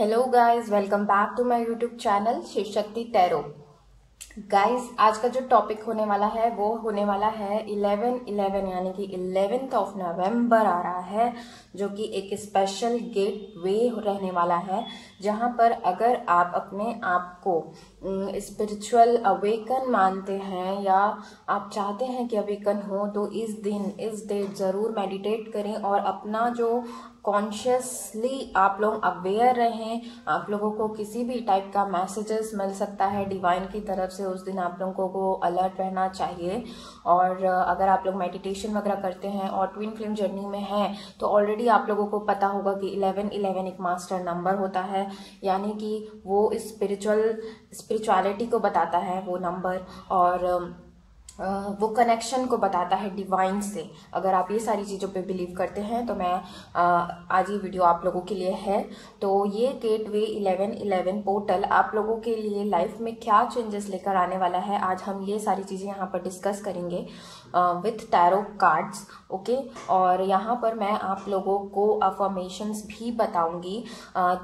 Hello guys, welcome back to my YouTube channel Shiv Shakti tarot. Guys, आज का जो topic होने वाला है वो होने वाला है 11/11 यानी कि 11th ऑफ नवंबर आ रहा है, जो कि एक स्पेशल गेट वे रहने वाला है, जहां पर अगर आप अपने आप को स्पिरिचुअल अवेकन मानते हैं या आप चाहते हैं कि अवेकन हो, तो इस डेट ज़रूर मेडिटेट करें और अपना जो कॉन्शियसली आप लोग अवेयर रहें। आप लोगों को किसी भी टाइप का मैसेजेस मिल सकता है डिवाइन की तरफ से, उस दिन आप लोगों को अलर्ट रहना चाहिए। और अगर आप लोग मेडिटेशन वगैरह करते हैं और ट्विन फ्लेम जर्नी में हैं, तो ऑलरेडी आप लोगों को पता होगा कि 11/11 एक मास्टर नंबर होता है, यानी कि वो स्पिरिचुअलिटी को बताता है वो नंबर, और वो कनेक्शन को बताता है डिवाइन से। अगर आप ये सारी चीज़ों पे बिलीव करते हैं तो मैं आज ये वीडियो आप लोगों के लिए है। तो ये गेटवे 11/11 पोर्टल आप लोगों के लिए लाइफ में क्या चेंजेस लेकर आने वाला है, आज हम ये सारी चीज़ें यहाँ पर डिस्कस करेंगे विथ टैरो कार्ड्स। ओके, और यहाँ पर मैं आप लोगों को अफर्मेशंस भी बताऊंगी।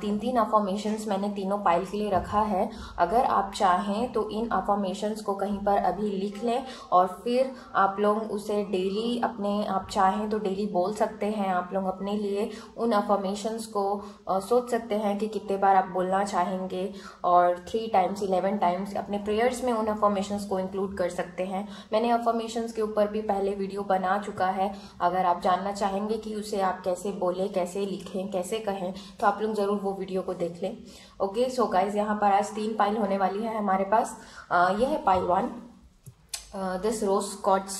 3 अफर्मेशंस मैंने तीनों पाइल के लिए रखा है। अगर आप चाहें तो इन अफर्मेशंस को कहीं पर अभी लिख लें और फिर आप लोग उसे डेली आप चाहें तो डेली बोल सकते हैं। आप लोग अपने लिए उन अफर्मेशंस को सोच सकते हैं कि कितने बार आप बोलना चाहेंगे, और 3 टाइम्स 11 टाइम्स अपने प्रेयर्स में उन अफर्मेशंस को इंक्लूड कर सकते हैं। मैंने अफर्मेशंस के ऊपर भी पहले वीडियो बना चुका है। अगर आप जानना चाहेंगे कि उसे आप कैसे बोलें, कैसे लिखें, कैसे कहें, तो आप लोग ज़रूर वो वीडियो को देख लें। ओके, सो गाइज, यहाँ पर आज 3 पाइल होने वाली है हमारे पास। यह है pile 1, this rose quartz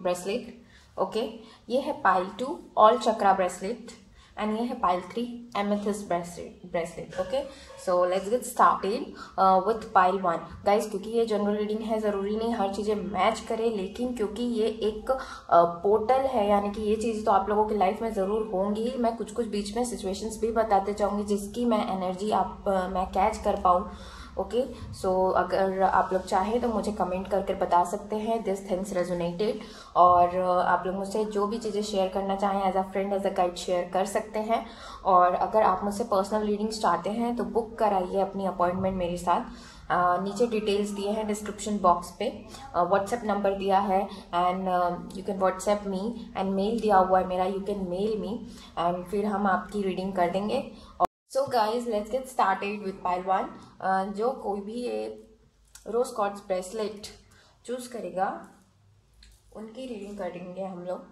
bracelet. Okay, ये है pile 2, all chakra bracelet, and ये है pile 3, amethyst bracelet. Okay, so let's get started with pile 1 guys. क्योंकि ये जनरल रीडिंग है, ज़रूरी नहीं हर चीज़ें मैच करे, लेकिन क्योंकि ये एक पोर्टल है, यानी कि ये चीज़ तो आप लोगों की लाइफ में ज़रूर होंगी। मैं कुछ बीच में सिचुएशंस भी बताते जाऊँगी जिसकी मैं एनर्जी मैं कैच कर पाऊँ। ओके, सो अगर आप लोग चाहें तो मुझे कमेंट करके बता सकते हैं दिस थिंग्स रेजोनेटेड, और आप लोग मुझसे जो भी चीज़ें शेयर करना चाहें as a friend, as a guide share कर सकते हैं। और अगर आप मुझसे पर्सनल रीडिंग्स चाहते हैं तो बुक कराइए अपनी अपॉइंटमेंट मेरे साथ। नीचे डिटेल्स दिए हैं डिस्क्रिप्शन बॉक्स पे, व्हाट्सएप नंबर दिया है, and you can WhatsApp me, and mail दिया हुआ है मेरा, you can mail me, and फिर हम आपकी रीडिंग कर देंगे। So guys, let's get started with pile 1। जो कोई भी ये रोज क्वार्ट्ज ब्रेसलेट चूज करेगा उनकी रीडिंग करेंगे हम लोग,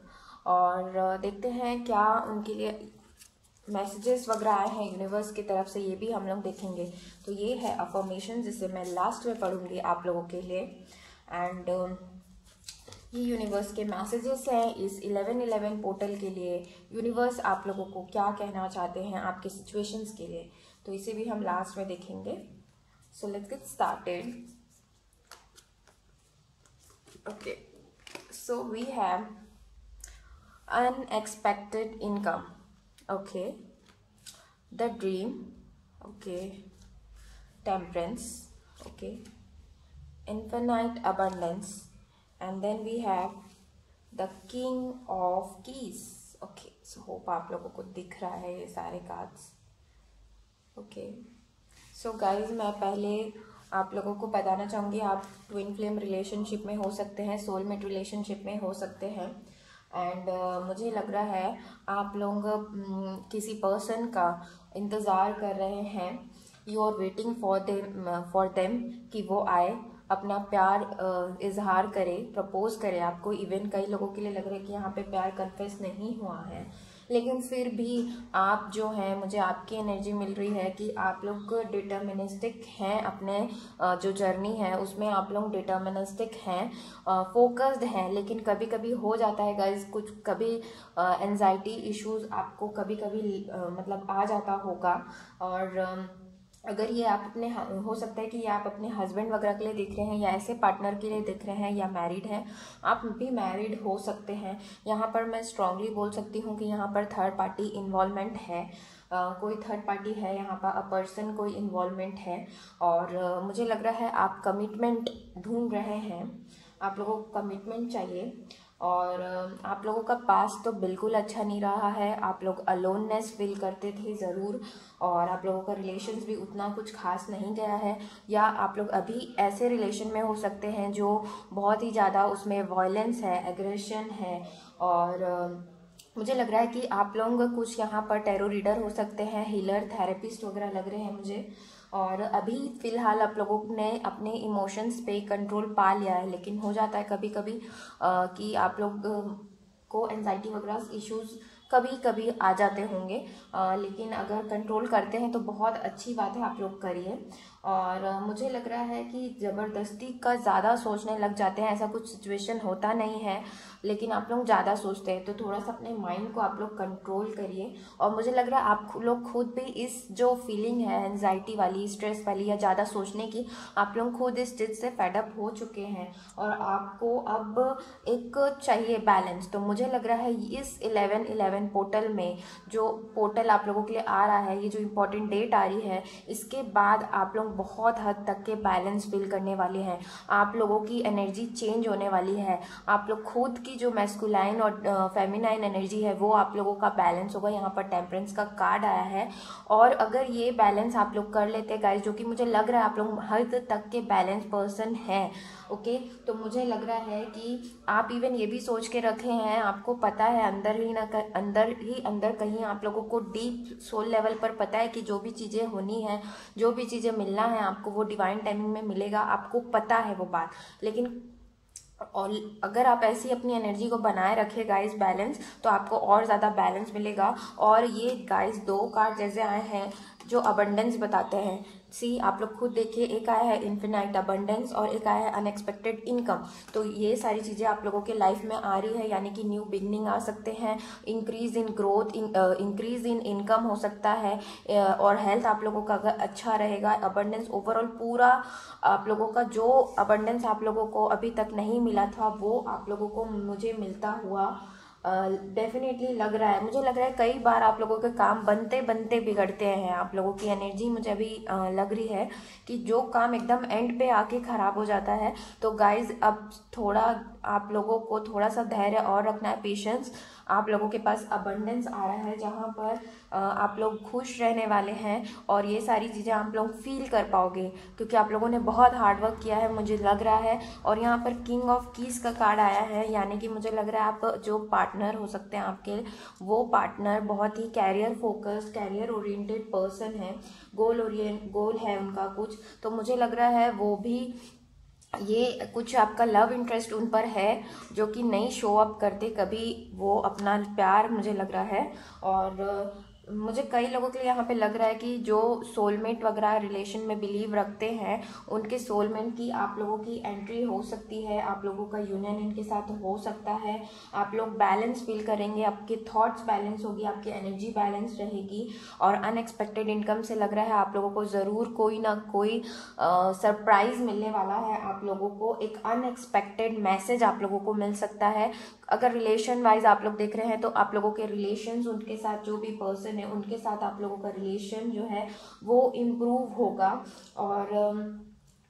और देखते हैं क्या उनके लिए मैसेजेस वगैरह आए हैं यूनिवर्स की तरफ से, ये भी हम लोग देखेंगे। तो ये है अफर्मेशन जिसे मैं लास्ट में पढ़ूंगी आप लोगों के लिए, एंड ये यूनिवर्स के मैसेजेस हैं इस 11/11 पोर्टल के लिए। यूनिवर्स आप लोगों को क्या कहना चाहते हैं आपके सिचुएशंस के लिए, तो इसे भी हम लास्ट में देखेंगे। So let's get started. Okay, so we have unexpected income, okay, the dream, okay, temperance, okay, infinite abundance, and then we have the king of keys. okay, so hope आप लोगों को दिख रहा है ये सारे कार्ड्स। ओके, सो गाइज, मैं पहले आप लोगों को बताना चाहूँगी, आप ट्विन फ्लेम रिलेशनशिप में हो सकते हैं, सोलमेट रिलेशनशिप में हो सकते हैं, एंड मुझे लग रहा है आप लोग किसी पर्सन का इंतज़ार कर रहे हैं। You are waiting for them कि वो आए, अपना प्यार इजहार करे, प्रपोज करे आपको। इवन कई लोगों के लिए लग रहा है कि यहाँ पे प्यार कन्फेस नहीं हुआ है, लेकिन फिर भी आप जो हैं, मुझे आपकी एनर्जी मिल रही है कि आप लोग डिटर्मिनिस्टिक हैं। अपने जो जर्नी है उसमें आप लोग डिटर्मिनिस्टिक हैं, फोकस्ड हैं, लेकिन कभी कभी हो जाता है गाइज, कुछ कभी एंजाइटी इश्यूज आपको कभी कभी मतलब आ जाता होगा। और अगर ये आप अपने हो सकता है कि ये आप अपने हस्बैंड वगैरह के लिए देख रहे हैं, या ऐसे पार्टनर के लिए देख रहे हैं, या मैरिड हैं, आप भी मैरिड हो सकते हैं। यहाँ पर मैं स्ट्रांगली बोल सकती हूँ कि यहाँ पर थर्ड पार्टी इन्वॉल्वमेंट है, कोई थर्ड पार्टी है यहाँ पर, अ पर्सन कोई इन्वॉल्वमेंट है, और मुझे लग रहा है आप कमिटमेंट ढूंढ रहे हैं, आप लोगों को कमिटमेंट चाहिए। और आप लोगों का पास्ट तो बिल्कुल अच्छा नहीं रहा है। आप लोग अलोननेस फील करते थे ज़रूर, और आप लोगों का रिलेशंस भी उतना कुछ खास नहीं गया है, या आप लोग अभी ऐसे रिलेशन में हो सकते हैं जो बहुत ही ज़्यादा उसमें वायलेंस है, एग्रेशन है। और मुझे लग रहा है कि आप लोग कुछ यहाँ पर टैरो रीडर हो सकते हैं, हीलर, थेरेपिस्ट वगैरह लग रहे हैं मुझे। और अभी फ़िलहाल आप लोगों ने अपने इमोशंस पे कंट्रोल पा लिया है, लेकिन हो जाता है कभी कभी कि आप लोग को एंजाइटी वगैरह इश्यूज़ कभी कभी आ जाते होंगे, लेकिन अगर कंट्रोल करते हैं तो बहुत अच्छी बात है, आप लोग करिए। और मुझे लग रहा है कि ज़बरदस्ती का ज़्यादा सोचने लग जाते हैं, ऐसा कुछ सिचुएशन होता नहीं है, लेकिन आप लोग ज़्यादा सोचते हैं, तो थोड़ा सा अपने माइंड को आप लोग कंट्रोल करिए। और मुझे लग रहा है आप लोग खुद भी इस जो फीलिंग है एंजाइटी वाली, स्ट्रेस वाली या ज़्यादा सोचने की, आप लोग खुद इस चीज़ से फेडअप हो चुके हैं, और आपको अब एक चाहिए बैलेंस। तो मुझे लग रहा है इस 11/11 पोर्टल में, जो पोर्टल आप लोगों के लिए आ रहा है, ये जो इम्पोर्टेंट डेट आ रही है, इसके बाद आप लोग बहुत हद तक के बैलेंस फील करने वाले हैं। आप लोगों की एनर्जी चेंज होने वाली है। आप लोग खुद की जो मैस्कुलाइन और फेमिनाइन एनर्जी है वो आप लोगों का बैलेंस होगा। यहाँ पर टेम्परेंस का कार्ड आया है, और अगर ये बैलेंस आप लोग कर लेते हैं गाइस, जो कि मुझे लग रहा है आप लोग हद तक के बैलेंस पर्सन हैं, ओके। तो मुझे लग रहा है कि आप इवन ये भी सोच के रखे हैं, आपको पता है अंदर कहीं आप लोगों को डीप सोल लेवल पर पता है कि जो भी चीज़ें होनी है, जो भी चीज़ें मिलना है आपको, वो डिवाइन टाइमिंग में मिलेगा, आपको पता है वो बात। लेकिन और अगर आप ऐसी अपनी एनर्जी को बनाए रखे गाइस बैलेंस, तो आपको और ज़्यादा बैलेंस मिलेगा। और ये गाइस 2 कार्ड जैसे आए हैं जो अबंडेंस बताते हैं, सी आप लोग खुद देखिए, एक आया है इन्फिनाइट अबंडेंस और एक आया है अनएक्सपेक्टेड इनकम। तो ये सारी चीज़ें आप लोगों के लाइफ में आ रही है, यानी कि न्यू बिगनिंग आ सकते हैं, increase in growth, increase in income हो सकता है, और हेल्थ आप लोगों का अगर अच्छा रहेगा, अबंडेंस ओवरऑल पूरा आप लोगों का जो अबंडेंस आप लोगों को अभी तक नहीं मिला था वो आप लोगों को मुझे मिलता हुआ डेफिनेटली लग रहा है। मुझे लग रहा है कई बार आप लोगों के काम बनते बनते बिगड़ते हैं। आप लोगों की एनर्जी मुझे अभी लग रही है कि जो काम एकदम एंड पे आके ख़राब हो जाता है। तो गाइज अब थोड़ा आप लोगों को थोड़ा सा धैर्य और रखना है, पेशेंस। आप लोगों के पास अबंडेंस आ रहा है जहाँ पर आप लोग खुश रहने वाले हैं, और ये सारी चीज़ें आप लोग फील कर पाओगे क्योंकि आप लोगों ने बहुत हार्ड वर्क किया है, मुझे लग रहा है। और यहाँ पर किंग ऑफ कीज का कार्ड आया है, यानी कि मुझे लग रहा है आप जो पार्टनर हो सकते हैं आपके, वो पार्टनर बहुत ही career focused, career oriented person है, गोल है उनका कुछ। तो मुझे लग रहा है वो भी, ये कुछ आपका लव इंटरेस्ट उन पर है जो कि नहीं शो अप करते कभी वो अपना प्यार, मुझे लग रहा है। और मुझे कई लोगों के लिए यहाँ पे लग रहा है कि जो सोलमेट वगैरह रिलेशन में बिलीव रखते हैं, उनके सोलमेट की आप लोगों की एंट्री हो सकती है, आप लोगों का यूनियन इनके साथ हो सकता है। आप लोग बैलेंस फील करेंगे, आपके थॉट्स बैलेंस होगी, आपकी एनर्जी बैलेंस रहेगी, और अनएक्सपेक्टेड इनकम से लग रहा है आप लोगों को ज़रूर कोई ना कोई सरप्राइज मिलने वाला है। आप लोगों को एक अनएक्सपेक्टेड मैसेज आप लोगों को मिल सकता है। अगर रिलेशन वाइज आप लोग देख रहे हैं तो आप लोगों के रिलेशंस, उनके साथ जो भी पर्सन है उनके साथ आप लोगों का रिलेशन जो है वो इम्प्रूव होगा। और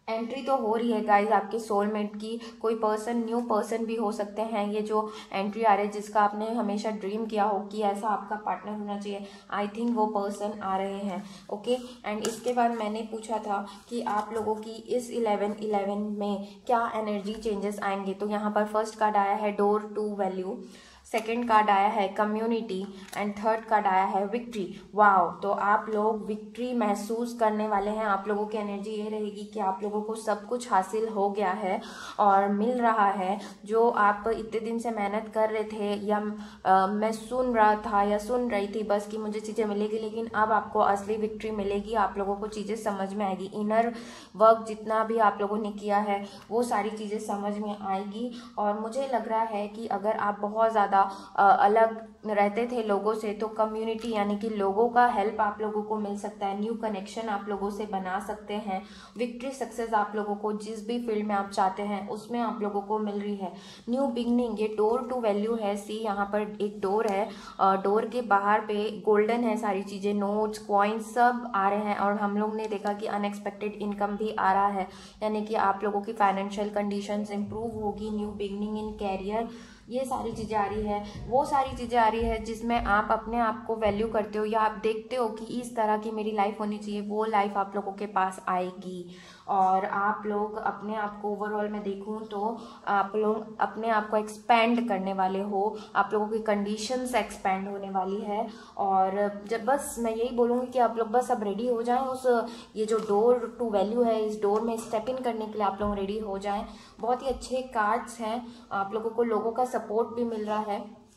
एंट्री तो हो रही है गाइज आपके सोलमेट की। कोई पर्सन, न्यू पर्सन भी हो सकते हैं ये जो एंट्री आ रही है, जिसका आपने हमेशा ड्रीम किया हो कि ऐसा आपका पार्टनर होना चाहिए। आई थिंक वो पर्सन आ रहे हैं, ओके। एंड इसके बाद मैंने पूछा था कि आप लोगों की इस 11/11 में क्या एनर्जी चेंजेस आएंगे। तो यहाँ पर फर्स्ट कार्ड आया है door to value, second card आया है कम्युनिटी, एंड थर्ड कार्ड आया है विक्ट्री। वाओ, तो आप लोग विक्ट्री महसूस करने वाले हैं। आप लोगों की एनर्जी ये रहेगी कि आप लोगों को सब कुछ हासिल हो गया है और मिल रहा है। जो आप इतने दिन से मेहनत कर रहे थे, या मैं सुन रहा था या सुन रही थी बस कि मुझे चीज़ें मिलेगी, लेकिन अब आपको असली विक्ट्री मिलेगी। आप लोगों को चीज़ें समझ में आएगी, इनर वर्क जितना भी आप लोगों ने किया है वो सारी चीज़ें समझ में आएगी। और मुझे लग रहा है कि अगर आप बहुत ज़्यादा अलग रहते थे लोगों से, तो कम्युनिटी यानी कि लोगों का हेल्प आप लोगों को मिल सकता है, न्यू कनेक्शन आप लोगों से बना सकते हैं। विक्ट्री सक्सेस आप लोगों को जिस भी फील्ड में आप चाहते हैं उसमें आप लोगों को मिल रही है। न्यू बिगनिंग, ये डोर टू वैल्यू है। सी यहाँ पर एक डोर है, डोर के बाहर पे गोल्डन है, सारी चीज़ें, नोट्स, कॉइन्स सब आ रहे हैं। और हम लोग ने देखा कि अनएक्सपेक्टेड इनकम भी आ रहा है, यानी कि आप लोगों की फाइनेंशियल कंडीशंस इंप्रूव होगी। न्यू बिगनिंग इन कैरियर, ये सारी चीज़ें आ रही है, वो सारी चीज़ें आ रही है जिसमें आप अपने आप को वैल्यू करते हो या आप देखते हो कि इस तरह की मेरी लाइफ होनी चाहिए, वो लाइफ आप लोगों के पास आएगी। और आप लोग अपने आप को ओवरऑल में देखूं तो आप लोग अपने आप को एक्सपेंड करने वाले हो, आप लोगों की कंडीशंस एक्सपेंड होने वाली है। और जब बस मैं यही बोलूँगी कि आप लोग बस अब रेडी हो जाएं, उस ये जो डोर टू वैल्यू है, इस डोर में स्टेप इन करने के लिए आप लोग रेडी हो जाएं। बहुत ही अच्छे कार्ड्स हैं, आप लोगों को लोगों का सपोर्ट भी मिल रहा है।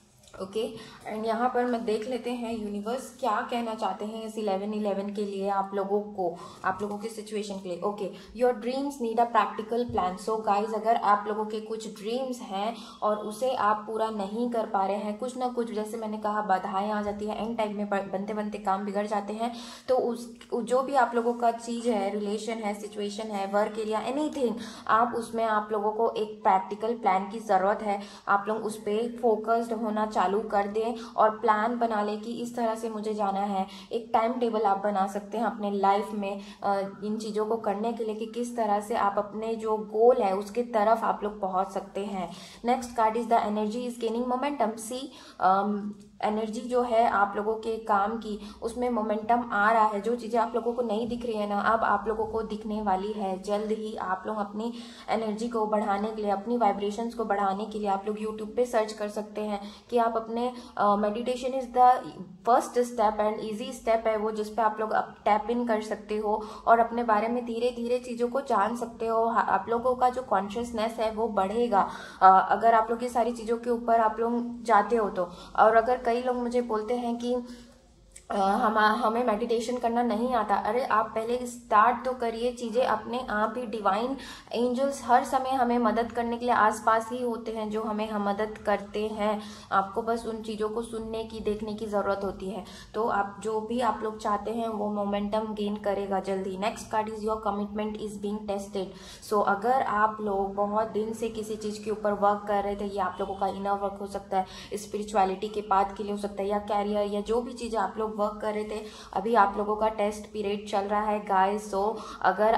ओके एंड यहाँ पर मैं देख लेते हैं यूनिवर्स क्या कहना चाहते हैं इस 11-11 के लिए, आप लोगों की सिचुएशन के लिए। Okay, your dreams need a practical plan. So guys, अगर आप लोगों के कुछ ड्रीम्स हैं और उसे आप पूरा नहीं कर पा रहे हैं, कुछ ना कुछ जैसे मैंने कहा बाधाएं आ जाती है, एंड टाइम में बनते बनते काम बिगड़ जाते हैं, तो उस जो भी आप लोगों का चीज़ है, रिलेशन है, सिचुएशन है, वर्क एरिया, एनीथिंग, आप उसमें आप लोगों को एक प्रैक्टिकल प्लान की ज़रूरत है। आप लोग उस पर फोकस्ड होना चालू कर दें और प्लान बना लें कि इस तरह से मुझे जाना है। एक टाइम टेबल आप बना सकते हैं अपने लाइफ में इन चीज़ों को करने के लिए कि किस तरह से आप अपने जो गोल है उसके तरफ आप लोग पहुंच सकते हैं। Next card is the energy is gaining momentum. See energy जो है आप लोगों के काम की, उसमें मोमेंटम आ रहा है। जो चीज़ें आप लोगों को नहीं दिख रही है ना, अब आप लोगों को दिखने वाली है। जल्द ही आप लोग अपनी एनर्जी को बढ़ाने के लिए, अपनी वाइब्रेशंस को बढ़ाने के लिए आप लोग यूट्यूब पे सर्च कर सकते हैं कि आप अपने meditation is the first step and easy step है वो, जिस पे आप लोग टैप इन कर सकते हो और अपने बारे में धीरे धीरे चीज़ों को जान सकते हो। आप लोगों का जो कॉन्शियसनेस है वो बढ़ेगा अगर आप लोग ये सारी चीज़ों के ऊपर आप लोग जाते हो तो। और अगर कई लोग मुझे बोलते हैं कि हमें मेडिटेशन करना नहीं आता, अरे आप पहले स्टार्ट तो करिए। चीज़ें अपने आप ही, डिवाइन एंजल्स हर समय हमें मदद करने के लिए आसपास ही होते हैं जो हमें मदद करते हैं। आपको बस उन चीज़ों को सुनने की, देखने की ज़रूरत होती है। तो आप जो भी आप लोग चाहते हैं वो मोमेंटम गेन करेगा जल्दी। Next card is your commitment is being tested. So अगर आप लोग बहुत दिन से किसी चीज़ के ऊपर वर्क कर रहे थे, ये आप लोगों का इनर वर्क हो सकता है, स्पिरिचुअलिटी के पाथ के लिए हो सकता है, या कैरियर, या जो भी चीज़ें आप लोग वर्क कर रहे थे, अभी आप लोगों का टेस्ट पीरियड चल रहा है गाइस। सो अगर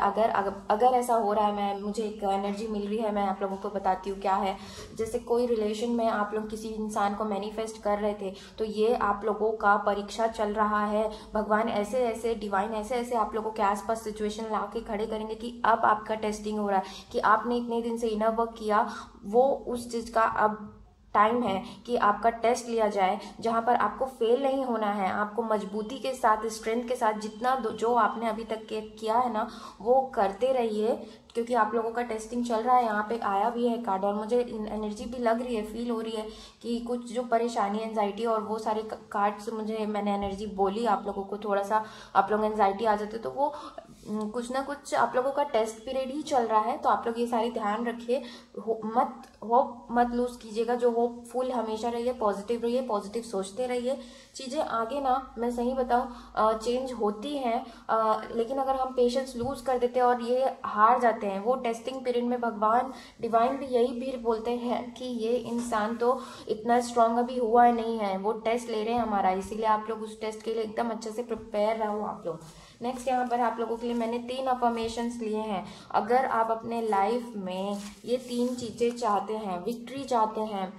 ऐसा हो रहा है, मुझे एक एनर्जी मिल रही है, मैं आप लोगों को बताती हूँ क्या है। जैसे कोई रिलेशन में आप लोग किसी इंसान को मैनिफेस्ट कर रहे थे, तो ये आप लोगों का परीक्षा चल रहा है। भगवान ऐसे ऐसे, डिवाइन ऐसे ऐसे आप लोगों के आसपास सिचुएशन ला के खड़े करेंगे कि अब आपका टेस्टिंग हो रहा है कि आपने इतने दिन से इनर वर्क किया, वो उस चीज़ का अब टाइम है कि आपका टेस्ट लिया जाए, जहाँ पर आपको फेल नहीं होना है। आपको मजबूती के साथ, स्ट्रेंथ के साथ जितना जो आपने अभी तक किया है ना, वो करते रहिए, क्योंकि आप लोगों का टेस्टिंग चल रहा है। यहाँ पे आया भी है कार्ड और मुझे एनर्जी भी लग रही है, फील हो रही है कि कुछ जो परेशानी, एंजाइटी और वो सारे कार्ड्स मैंने एनर्जी बोली आप लोगों को, थोड़ा सा आप लोग एंजाइटी आ जाते, तो वो कुछ ना कुछ आप लोगों का टेस्ट पीरियड ही चल रहा है। तो आप लोग ये सारी ध्यान रखिए, होप मत लूज कीजिएगा। जो होपफुल हमेशा रहिए, पॉजिटिव रहिए, पॉजिटिव सोचते रहिए। चीज़ें आगे ना, मैं सही बताऊँ, चेंज होती हैं, लेकिन अगर हम पेशेंस लूज कर देते हैं और ये हार जाते हैं, वो टेस्टिंग पीरियड में भगवान, डिवाइन भी यही भी बोलते हैं कि ये इंसान तो इतना स्ट्रांग अभी हुआ नहीं है, वो टेस्ट ले रहे हैं हमारा, इसीलिए आप लोग उस टेस्ट के लिए एकदम अच्छे से प्रिपेयर रहो आप लोग। नेक्स्ट यहाँ पर आप लोगों के लिए मैंने 3 अफर्मेशंस लिए हैं। अगर आप अपने लाइफ में ये 3 चीज़ें चाहते हैं, विक्ट्री चाहते हैं,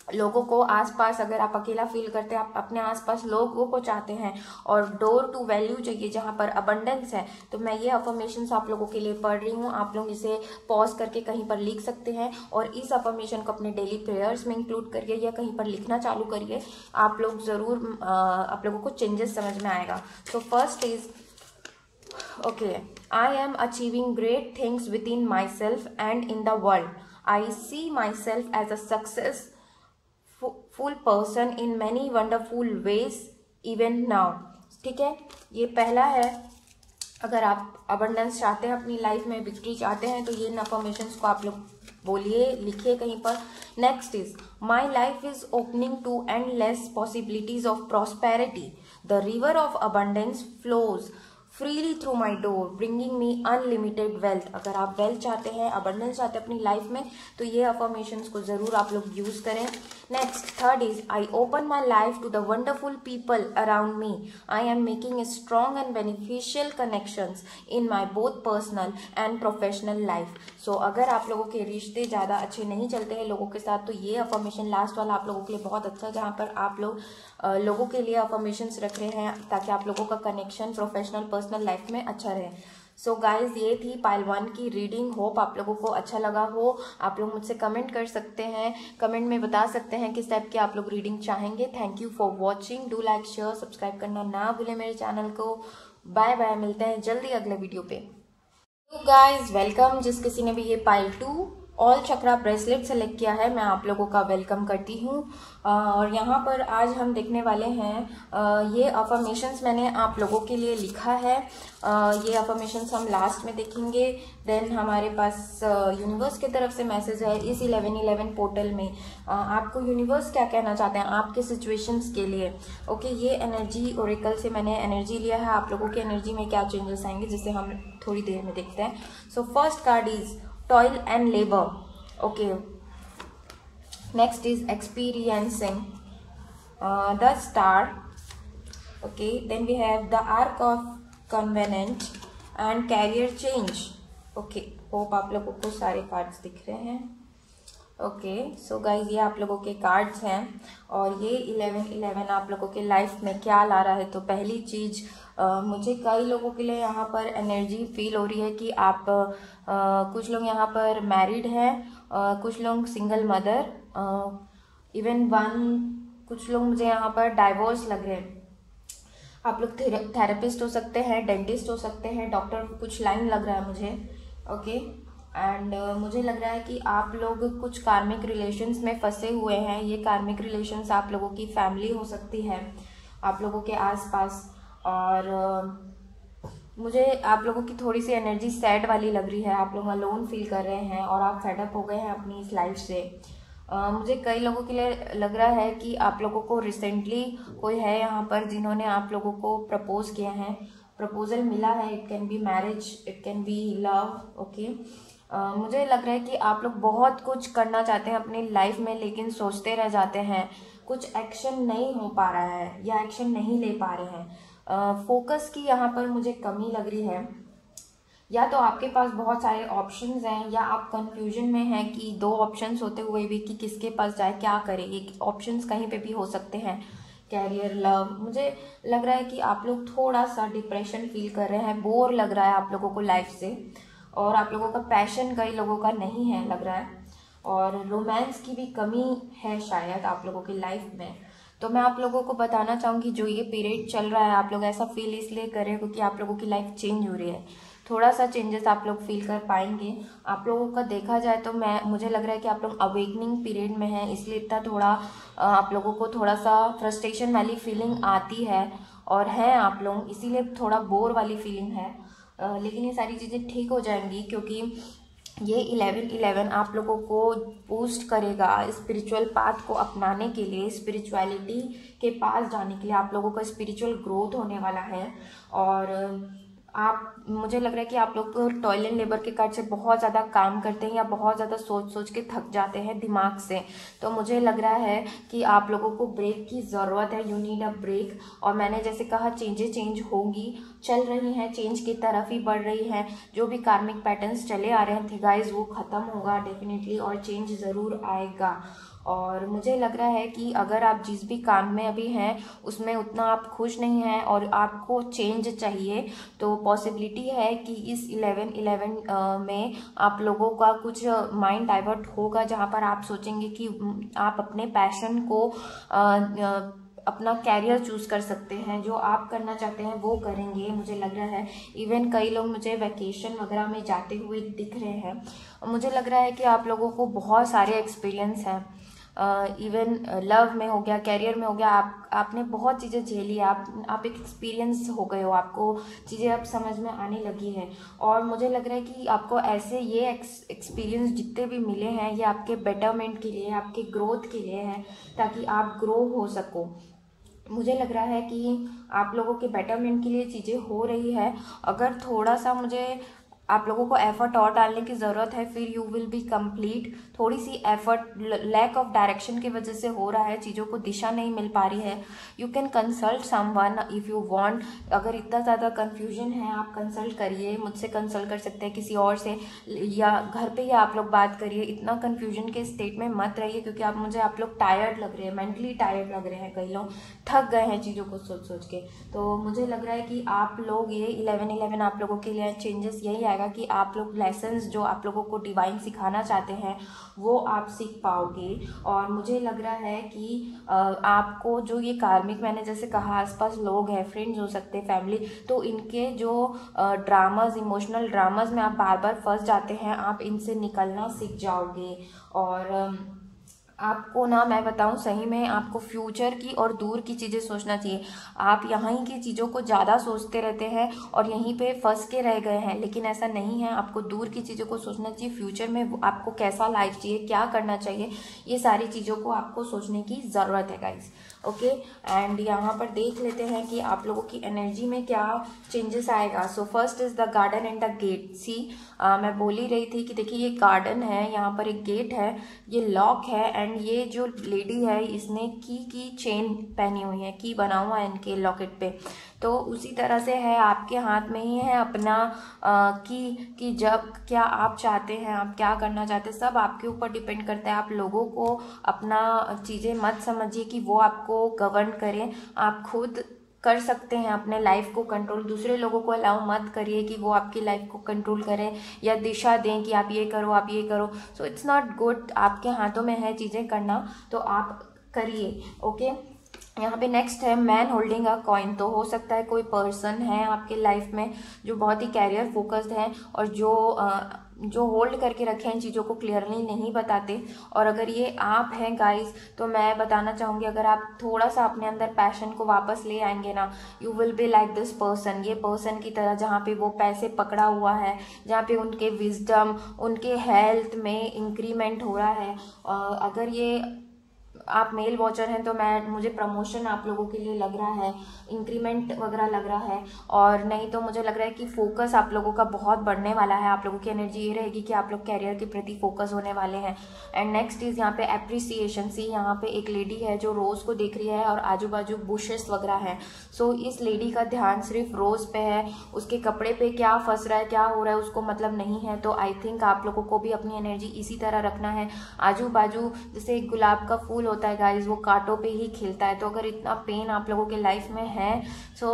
लोगों को आसपास, अगर आप अकेला फील करते हैं, आप अपने आसपास लोगों को चाहते हैं, और डोर टू वैल्यू चाहिए जहाँ पर अबंडेंस है, तो मैं ये अफर्मेशंस आप लोगों के लिए पढ़ रही हूँ। आप लोग इसे पॉज करके कहीं पर लिख सकते हैं और इस अफर्मेशन को अपने डेली प्रेयर्स में इंक्लूड करिए या कहीं पर लिखना चालू करिए। आप लोग ज़रूर, आप लोगों को चेंजेस समझ में आएगा। तो first is, okay, I am achieving great things within myself and in the world. I see myself as a successful person in many wonderful ways even now. ठीक है, ये पहला है। अगर आप अबंडेंस चाहते हैं अपनी लाइफ में, विक्ट्री चाहते हैं, तो ये इन अफर्मेशंस को आप लोग बोलिए, लिखिए कहीं पर। Next is, my life is opening to endless possibilities of prosperity. The river of abundance flows freely through my door, bringing me unlimited wealth. अगर आप वेल्थ चाहते हैं, अबंडेंस चाहते हैं अपनी लाइफ में, तो ये अफर्मेशंस को ज़रूर आप लोग यूज़ करें. Next, third is I open my life to the wonderful people around me. I am making a strong and beneficial connections in my both personal and professional life. So अगर आप लोगों के रिश्ते ज़्यादा अच्छे नहीं चलते हैं लोगों के साथ, तो ये अफर्मेशन लास्ट वाला आप लोगों के लिए बहुत अच्छा है, जहाँ पर आप लोग लोगों के लिए अफर्मेशंस रख रहे हैं ताकि आप लोगों का कनेक्शन प्रोफेशनल पर्सनल लाइफ में अच्छा रहे. सो गाइज, ये थी पाइल 1 की रीडिंग. होप आप लोगों को अच्छा लगा हो. आप लोग मुझसे कमेंट कर सकते हैं, कमेंट में बता सकते हैं किस टाइप की आप लोग रीडिंग चाहेंगे. Thank you for watching. Do like, share, subscribe करना ना भूलें मेरे चैनल को. बाय बाय, मिलते हैं जल्दी अगले वीडियो पे. तो गाइज वेलकम. जिस किसी ने भी ये pile 2 all chakra bracelet select किया है, मैं आप लोगों का वेलकम करती हूँ. और यहाँ पर आज हम देखने वाले हैं ये अफर्मेशंस मैंने आप लोगों के लिए लिखा है. ये अफर्मेशंस हम लास्ट में देखेंगे. देन हमारे पास यूनिवर्स की तरफ से मैसेज है इस 1111 पोर्टल में. आपको यूनिवर्स क्या कहना चाहते हैं आपके सिचुएशंस के लिए. ओके, ये एनर्जी ओरेकल से मैंने एनर्जी लिया है. आप लोगों की एनर्जी में क्या चेंजेस आएंगे, जिसे हम थोड़ी देर में देखते हैं. सो first card is toil and labor. Okay, next is experiencing the star. Okay, then we have the arc of covenant and career change. Okay, hope आप लोगों को सारे कार्ड्स दिख रहे हैं. ओके, सो गाइज, ये आप लोगों के कार्ड्स हैं और ये 1111 आप लोगों के लाइफ में क्या ला रहा है. तो पहली चीज़, मुझे कई लोगों के लिए यहाँ पर एनर्जी फील हो रही है कि आप कुछ लोग यहाँ पर मैरिड हैं, कुछ लोग सिंगल मदर, इवन कुछ लोग मुझे यहाँ पर डाइवोर्स लग रहे हैं. आप लोग थेरेपिस्ट हो सकते हैं, डेंटिस्ट हो सकते हैं, डॉक्टर कुछ लाइन लग रहा है मुझे. ओके, एंड मुझे लग रहा है कि आप लोग कुछ कार्मिक रिलेशंस में फंसे हुए हैं. ये कार्मिक रिलेशंस आप लोगों की फैमिली हो सकती है, आप लोगों के आसपास. और मुझे आप लोगों की थोड़ी सी एनर्जी सैड वाली लग रही है. आप लोग अलोन फील कर रहे हैं और आप फेडअप हो गए हैं अपनी इस लाइफ से. मुझे कई लोगों के लिए लग रहा है कि आप लोगों को रिसेंटली कोई है यहाँ पर जिन्होंने आप लोगों को प्रपोज किया है, प्रपोजल मिला है. It can be marriage, it can be love. Okay, मुझे लग रहा है कि आप लोग बहुत कुछ करना चाहते हैं अपनी लाइफ में, लेकिन सोचते रह जाते हैं. कुछ एक्शन नहीं हो पा रहा है या एक्शन नहीं ले पा रहे हैं. फोकस की यहाँ पर मुझे कमी लग रही है. या तो आपके पास बहुत सारे ऑप्शंस हैं, या आप कंफ्यूजन में हैं कि 2 ऑप्शंस होते हुए भी कि किसके पास जाए, क्या करें. ये ऑप्शंस कहीं पे भी हो सकते हैं. कैरियर, लव, मुझे लग रहा है कि आप लोग थोड़ा सा डिप्रेशन फील कर रहे हैं, बोर लग रहा है आप लोगों को लाइफ से, और आप लोगों का पैशन कई लोगों का नहीं है लग रहा है, और रोमांस की भी कमी है शायद आप लोगों की लाइफ में. तो मैं आप लोगों को बताना चाहूँगी, जो ये पीरियड चल रहा है आप लोग ऐसा फील इसलिए कर रहे हो क्योंकि आप लोगों की लाइफ चेंज हो रही है. थोड़ा सा चेंजेस आप लोग फील कर पाएंगे. आप लोगों का देखा जाए तो मुझे लग रहा है कि आप लोग अवेकनिंग पीरियड में हैं, इसलिए इतना थोड़ा आप लोगों को थोड़ा सा फ्रस्ट्रेशन वाली फीलिंग आती है, और हैं आप लोग इसीलिए थोड़ा बोर वाली फीलिंग है. लेकिन ये सारी चीज़ें ठीक हो जाएंगी, क्योंकि ये 1111 आप लोगों को बूस्ट करेगा स्पिरिचुअल पाथ को अपनाने के लिए, स्पिरिचुअलिटी के पास जाने के लिए. आप लोगों का स्पिरिचुअल ग्रोथ होने वाला है. और मुझे लग रहा है कि आप लोग टॉयल एंड लेबर के कार्ड से बहुत ज़्यादा काम करते हैं, या बहुत ज़्यादा सोच सोच के थक जाते हैं दिमाग से. तो मुझे लग रहा है कि आप लोगों को ब्रेक की ज़रूरत है. You need a break. और मैंने जैसे कहा, चेंज होंगी, चल रही हैं, चेंज की तरफ ही बढ़ रही हैं. जो भी कार्मिक पैटर्न्स चले आ रहे थे गाइज, वो ख़त्म होगा डेफिनेटली, और चेंज ज़रूर आएगा. और मुझे लग रहा है कि अगर आप जिस भी काम में अभी हैं उसमें उतना आप खुश नहीं हैं और आपको चेंज चाहिए, तो पॉसिबिलिटी है कि इस 1111 में आप लोगों का कुछ माइंड डाइवर्ट होगा, जहां पर आप सोचेंगे कि आप अपने पैशन को अपना कैरियर चूज कर सकते हैं. जो आप करना चाहते हैं वो करेंगे मुझे लग रहा है. इवन कई लोग मुझे वैकेशन वगैरह में जाते हुए दिख रहे हैं. मुझे लग रहा है कि आप लोगों को बहुत सारे एक्सपीरियंस हैं. इवन लव में हो गया, कैरियर में हो गया, आपने बहुत चीज़ें झेली. आप एक एक्सपीरियंस हो गए हो, आपको चीज़ें अब समझ में आने लगी है. और मुझे लग रहा है कि आपको ऐसे ये एक्सपीरियंस जितने भी मिले हैं, ये आपके बेटरमेंट के लिए, आपके ग्रोथ के लिए है, ताकि आप ग्रो हो सको. मुझे लग रहा है कि आप लोगों के बेटरमेंट के लिए चीज़ें हो रही है। अगर थोड़ा सा मुझे आप लोगों को एफर्ट और डालने की ज़रूरत है, फिर यू विल बी कंप्लीट। थोड़ी सी एफर्ट लैक ऑफ डायरेक्शन की वजह से हो रहा है, चीज़ों को दिशा नहीं मिल पा रही है। You can consult someone if you want. अगर इतना ज़्यादा कन्फ्यूजन है आप कंसल्ट करिए, मुझसे कंसल्ट कर सकते हैं, किसी और से, या घर पे ही आप लोग बात करिए। इतना कन्फ्यूजन के स्टेट में मत रहिए, क्योंकि आप लोग टायर्ड लग रहे हैं, मेंटली टायर्ड लग रहे हैं, कई लोग थक गए हैं चीज़ों को सोच सोच के। तो मुझे लग रहा है कि आप लोग ये 11/11 आप लोगों के लिए चेंजेस यही आएगा कि आप लोग लेसन्स जो आप लोगों को डिवाइन सिखाना चाहते हैं वो आप सीख पाओगे। और मुझे लग रहा है कि आपको जो ये कार्मिक, मैंने जैसे कहा आसपास लोग हैं, फ्रेंड्स हो सकते हैं, फैमिली, तो इनके जो ड्रामाज, इमोशनल ड्रामाज में आप बार बार फंस जाते हैं, आप इनसे निकलना सीख जाओगे। और आपको ना, मैं बताऊं सही में, आपको फ्यूचर की और दूर की चीज़ें सोचना चाहिए। आप यहाँ की चीज़ों को ज़्यादा सोचते रहते हैं और यहीं पे फंस के रह गए हैं, लेकिन ऐसा नहीं है। आपको दूर की चीज़ों को सोचना चाहिए, फ्यूचर में आपको कैसा लाइफ चाहिए, क्या करना चाहिए, ये सारी चीज़ों को आपको सोचने की ज़रूरत है गाइस। ओके, एंड यहाँ पर देख लेते हैं कि आप लोगों की एनर्जी में क्या चेंजेस आएगा। So first is the garden and the gate. See मैं बोल ही रही थी कि देखिए ये गार्डन है, यहाँ पर एक गेट है, ये लॉक है, एंड ये जो लेडी है इसने की चेन पहनी हुई है, की बना हुआ है इनके लॉकेट पे। तो उसी तरह से है, आपके हाथ में ही है अपना कि जब क्या आप चाहते हैं, आप क्या करना चाहते हैं, सब आपके ऊपर डिपेंड करता है। आप लोगों को अपना चीज़ें मत समझिए कि वो आपको गवर्न करें, आप खुद कर सकते हैं अपने लाइफ को कंट्रोल। दूसरे लोगों को अलाउ मत करिए कि वो आपकी लाइफ को कंट्रोल करें या दिशा दें कि आप ये करो, आप ये करो। सो इट्स नॉट गुड, आपके हाथों में है चीज़ें करना, तो आप करिए। ओके, यहाँ पे नेक्स्ट है मैन होल्डिंग अ कॉइन। तो हो सकता है कोई पर्सन है आपके लाइफ में जो बहुत ही कैरियर फोकस्ड है और जो होल्ड करके रखे हैं चीज़ों को, क्लियरली नहीं बताते। और अगर ये आप हैं गाइस, तो मैं बताना चाहूँगी, अगर आप थोड़ा सा अपने अंदर पैशन को वापस ले आएंगे ना, you will be like this person, ये पर्सन की तरह, जहाँ पे वो पैसे पकड़ा हुआ है, जहाँ पे उनके विजडम, उनके हेल्थ में इंक्रीमेंट हो रहा है। अगर ये आप मेल वॉचर हैं तो मुझे प्रमोशन आप लोगों के लिए लग रहा है, इंक्रीमेंट वगैरह लग रहा है। और नहीं तो मुझे लग रहा है कि फोकस आप लोगों का बहुत बढ़ने वाला है। आप लोगों की एनर्जी ये रहेगी कि आप लोग कैरियर के प्रति फोकस होने वाले हैं। एंड नेक्स्ट इज यहाँ पे एप्रिसिएशन। सी यहाँ पे एक लेडी है जो रोज को देख रही है और आजू बाजू बुशेस वगैरह है। सो इस लेडी का ध्यान सिर्फ रोज पे है, उसके कपड़े पे क्या फंस रहा है, क्या हो रहा है, उसको मतलब नहीं है। तो आई थिंक आप लोगों को भी अपनी एनर्जी इसी तरह रखना है। आजू बाजू जैसे एक गुलाब का फूल होता है गाइस, वो कांटों पे ही खिलता है। तो अगर इतना पेन आप लोगों के लाइफ में है, so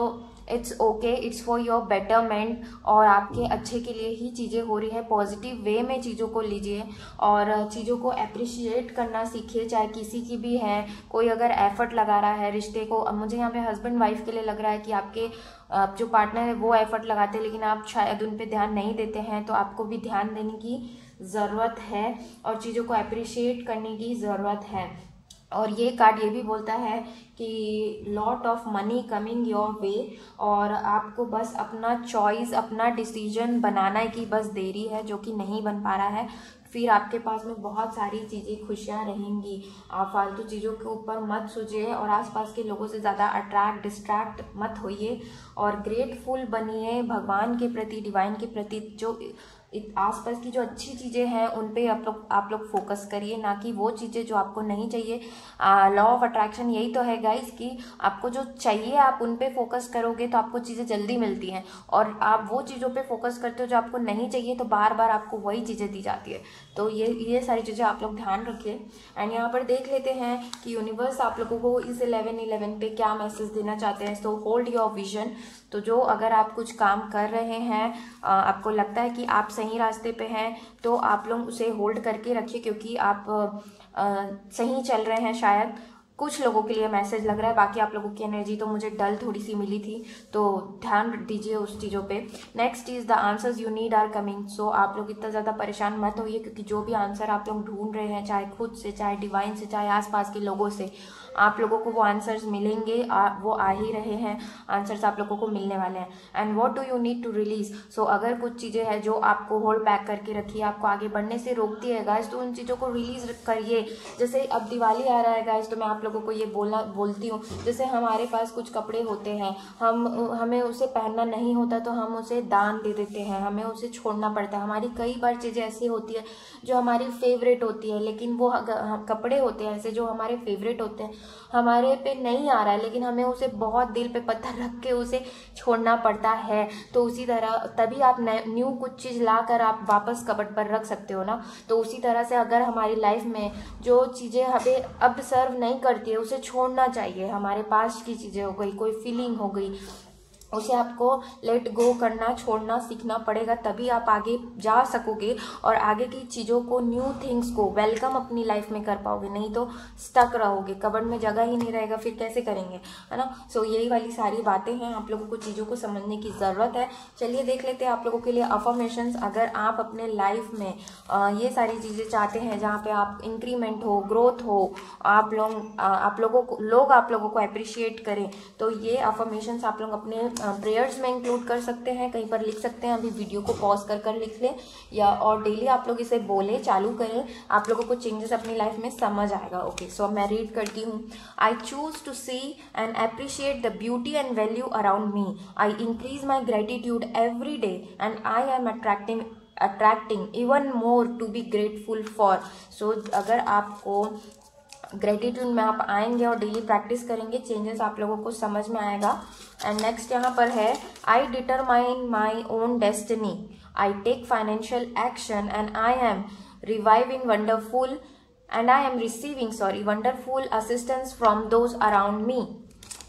it's okay, it's for your betterment, और आपके अच्छे के लिए ही चीज़ें हो रही है। पॉजिटिव वे में चीज़ों को लीजिए और चीज़ों को अप्रिशिएट करना सीखिए, चाहे किसी की भी है। कोई अगर एफर्ट लगा रहा है रिश्ते को, अब मुझे यहाँ पे हस्बैंड वाइफ के लिए लग रहा है कि आपके जो पार्टनर है वो एफर्ट लगाते हैं, लेकिन आप शायद उन पे ध्यान नहीं देते हैं। तो आपको भी ध्यान देने की ज़रूरत है और चीज़ों को अप्रिशिएट करने की ज़रूरत है। और ये कार्ड ये भी बोलता है कि lot of money coming your way, और आपको बस अपना चॉइस, अपना डिसीजन बनाने की बस देरी है, जो कि नहीं बन पा रहा है। फिर आपके पास में बहुत सारी चीज़ें, खुशियाँ रहेंगी। आप फालतू चीज़ों के ऊपर मत सोचिए और आसपास के लोगों से ज़्यादा डिस्ट्रैक्ट मत होइए और ग्रेटफुल बनिए भगवान के प्रति, डिवाइन के प्रति। जो आसपास की जो अच्छी चीज़ें हैं उन पे आप लोग फोकस करिए, ना कि वो चीज़ें जो आपको नहीं चाहिए। लॉ ऑफ अट्रैक्शन यही तो है गाइस कि आपको जो चाहिए आप उन पे फोकस करोगे तो आपको चीज़ें जल्दी मिलती हैं, और आप वो चीज़ों पे फोकस करते हो जो आपको नहीं चाहिए तो बार बार आपको वही चीज़ें दी जाती है। तो ये सारी चीज़ें आप लोग ध्यान रखिए। एंड यहाँ पर देख लेते हैं कि यूनिवर्स आप लोगों को इस 11/11 पे क्या मैसेज देना चाहते हैं। So hold your vision. तो जो अगर आप कुछ काम कर रहे हैं, आपको लगता है कि आप सही रास्ते पे हैं, तो आप लोग उसे होल्ड करके रखिए, क्योंकि आप सही चल रहे हैं। शायद कुछ लोगों के लिए मैसेज लग रहा है, बाकी आप लोगों की एनर्जी तो मुझे डल थोड़ी सी मिली थी, तो ध्यान दीजिए उस चीज़ों पे। Next is the answers you need are coming. So आप लोग इतना ज़्यादा परेशान मत होइए, क्योंकि जो भी आंसर आप लोग ढूंढ रहे हैं, चाहे खुद से, चाहे डिवाइन से, चाहे आसपास के लोगों से, आप लोगों को वो आंसर्स मिलेंगे। वो आ ही रहे हैं, आंसर्स आप लोगों को मिलने वाले हैं। And what do you need to release. So अगर कुछ चीज़ें हैं जो आपको होल्ड बैक करके रखी है, आपको आगे बढ़ने से रोकती है गाइस, तो उन चीज़ों को रिलीज करिए। जैसे अब दिवाली आ रहा है गाइस, तो मैं आप लोगों को ये बोलती हूँ, जैसे हमारे पास कुछ कपड़े होते हैं, हमें उसे पहनना नहीं होता तो हम उसे दान दे देते हैं, हमें उसे छोड़ना पड़ता है। हमारी कई बार चीज़ें ऐसी होती है जो हमारी फेवरेट होती है, लेकिन वो कपड़े होते हैं ऐसे जो हमारे फेवरेट होते हैं, हमारे पे नहीं आ रहा है, लेकिन हमें उसे बहुत दिल पे पत्थर रख के उसे छोड़ना पड़ता है। तो उसी तरह तभी आप न्यू कुछ चीज़ ला कर आप वापस कबर्ड पर रख सकते हो ना। तो उसी तरह से अगर हमारी लाइफ में जो चीज़ें हमें अब सर्व नहीं करती है उसे छोड़ना चाहिए। हमारे पास की चीज़ें हो गई, कोई फीलिंग हो गई, उसे आपको लेट गो करना, छोड़ना सीखना पड़ेगा, तभी आप आगे जा सकोगे और आगे की चीज़ों को, न्यू थिंग्स को वेलकम अपनी लाइफ में कर पाओगे। नहीं तो स्टक रहोगे, कबर्ड में जगह ही नहीं रहेगा, फिर कैसे करेंगे, है ना। सो यही वाली सारी बातें हैं, आप लोगों को चीज़ों को समझने की ज़रूरत है। चलिए देख लेते हैं आप लोगों के लिए अफर्मेशंस। अगर आप अपने लाइफ में ये सारी चीज़ें चाहते हैं जहाँ पे आप इंक्रीमेंट हो, ग्रोथ हो, आप लोगों को अप्रिशिएट करें, तो ये अफर्मेशंस आप लोग अपने प्रेयर्स में इंक्लूड कर सकते हैं, कहीं पर लिख सकते हैं। अभी वीडियो को पॉज कर लिख लें या और डेली आप लोग इसे बोलें, चालू करें, आप लोगों को चेंजेस अपनी लाइफ में समझ आएगा। ओके, सो मैं रीड करती हूँ। I choose to see and appreciate the beauty and value around me. I increase my gratitude every day and I am attracting even more to be grateful for. So अगर आपको gratitude में आप आएंगे और daily practice करेंगे, changes आप लोगों को समझ में आएगा। एंड नेक्स्ट यहाँ पर है, I determine my own destiny, I take financial action and I am receiving wonderful assistance from those around me.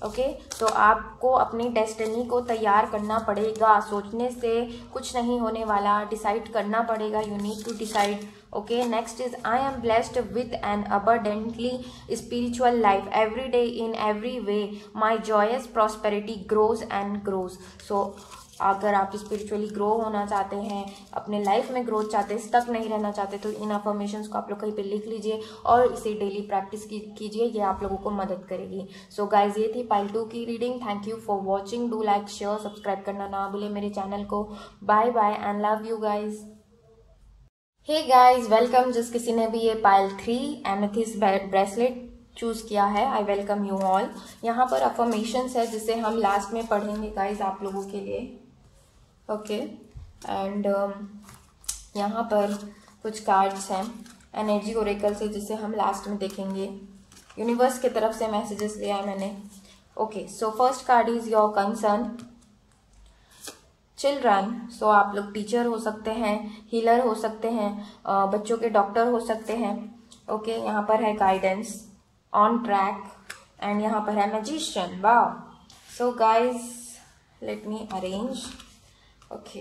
Okay, तो आपको अपनी डेस्टिनी को तैयार करना पड़ेगा, सोचने से कुछ नहीं होने वाला, डिसाइड करना पड़ेगा, you need to decide. Okay, next is, I am blessed with an abundantly spiritual life every day in every way, my joys prosperity grows and grows. So अगर आप स्पिरिचुअली ग्रो होना चाहते हैं, अपने लाइफ में growth चाहते हैं, stuck नहीं रहना चाहते, तो इन अफर्मेशंस को आप लोग कहीं पे लिख लीजिए और इसे डेली प्रैक्टिस कीजिए, ये आप लोगों को मदद करेगी। सो गाइज, ये थी पाइल 2 की reading. Thank you for watching. Do like, share, subscribe करना ना भूले मेरे चैनल को। Bye bye and love you guys. Hey guys, welcome. जिस किसी ने भी ये पाइल 3 एमेथिस्ट ब्रेसलेट चूज किया है, आई वेलकम यू ऑल। यहाँ पर अफर्मेशंस है जिसे हम लास्ट में पढ़ेंगे गाइज आप लोगों के लिए। ओके, एंड यहाँ पर कुछ कार्ड्स हैं एनर्जी ओरेकल से, जिसे हम लास्ट में देखेंगे। यूनिवर्स की तरफ से मैसेजेस लिया है मैंने। Okay, so first card is your concern children. So आप लोग टीचर हो सकते हैं, हीलर हो सकते हैं, बच्चों के डॉक्टर हो सकते हैं। ओके, यहाँ पर है गाइडेंस, ऑन ट्रैक, एंड यहाँ पर है magician. Wow. So guys, let me arrange. Okay,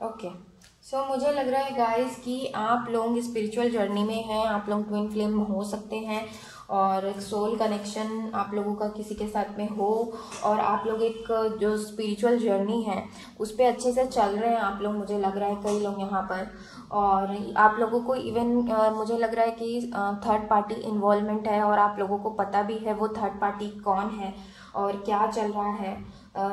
okay, so मुझे लग रहा है गाइस कि आप लोग स्पिरिचुअल जर्नी में हैं, आप लोग ट्विन फ्लेम हो सकते हैं और एक सोल कनेक्शन आप लोगों का किसी के साथ में हो, और आप लोग एक जो स्पिरिचुअल जर्नी है उस पर अच्छे से चल रहे हैं आप लोग, मुझे लग रहा है कई लोग यहाँ पर। और आप लोगों को इवन मुझे लग रहा है कि थर्ड पार्टी इन्वॉल्वमेंट है, और आप लोगों को पता भी है वो थर्ड पार्टी कौन है और क्या चल रहा है।